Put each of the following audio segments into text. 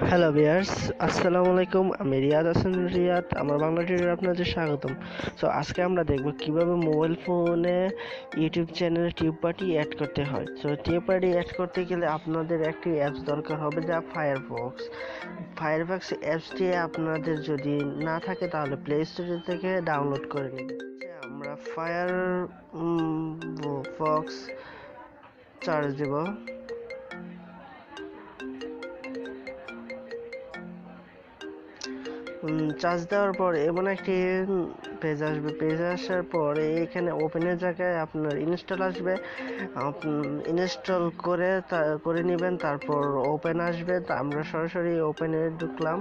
Hello viewers, আসসালামু আলাইকুম। আমি রিয়াদ হাসান আমার বাংলা টিউটোরিয়ালে আপনাদের স্বাগতম। সো আজকে আমরা দেখব কিভাবে মোবাইল ফোনে ইউটিউব চ্যানেলে টিউববাডি অ্যাড করতে হয়। সো টিউববাডি অ্যাড করতে গেলে আপনাদের একটি অ্যাপস দরকার হবে, যা ফায়ারফক্স অ্যাপসটি আপনাদের যদি না থাকে তাহলে প্লে স্টোর থেকে ডাউনলোড করে নিন। আমরা ফায়ারফক্স চার্জ দেব। চার্জ দেওয়ার পর এমন একটি পেজ আসবে। পেজ আসার পর এখানে ওপেনের জায়গায় আপনার ইনস্টল আসবে। ইনস্টল করে নেবেন, তারপর ওপেন আসবে। তা আমরা সরাসরি ওপেনে ঢুকলাম।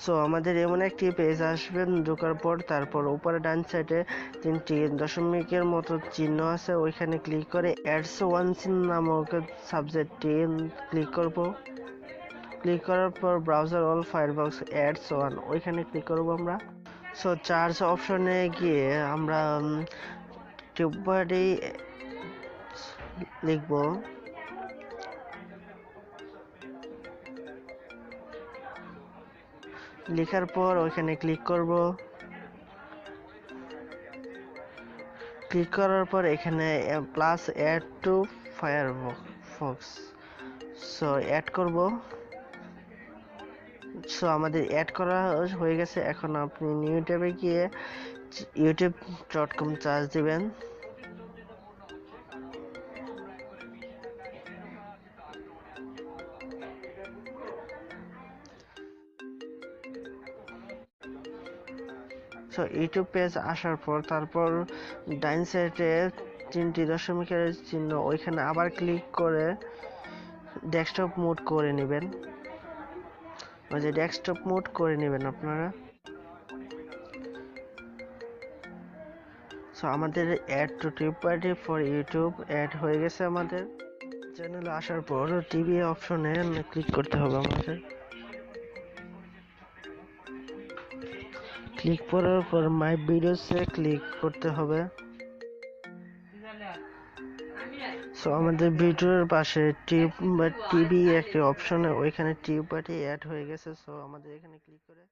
সো আমাদের এমন একটি পেজ আসবে। ঢোকার পর তারপর উপরে ডান সাইডে তিনটি দশমিকের মতো চিহ্ন আছে, ওইখানে ক্লিক করে অ্যাডস ওয়ান নামক সাবজেক্টটি ক্লিক করব। ক্লিক করার পর browser all Firefox ads one ওইখানে ক্লিক করব আমরা। সো চার্জ অপশনে গিয়ে আমরা টিউববাডি লিখব। লেখার পর ওইখানে ক্লিক করব। ক্লিক করার পর এখানে plus add to Firefox, so add করব। সো আমাদের অ্যাড করা হয়ে গেছে। এখন আপনি নিউ ট্যাবে গিয়ে youtube.com চার্জ দিবেন। সো ইউটিউব পেজ আসার পর তারপর ডাইন সাইডে তিনটি দশমিকের চিহ্ন, ওইখানে আবার ক্লিক করে ডেস্কটপ মোড করে নেবেন। ওই যে ডেস্কটপ মোড করে নেবেন আপনারা। সো আমাদের add to TubeBuddy for YouTube add হয়ে গেছে। আমাদের চ্যানেলে আসার পর টিভি অপশনে ক্লিক করতে হবে আমাদের। ক্লিক করার পর মাই ভিডিওসে ক্লিক করতে হবে। সো আমাদের ভিডিওর পাশে টিভি একটি অপশনে ওইখানে টিউববাডি অ্যাড হয়ে গেছে। সো আমাদের এখানে ক্লিক করে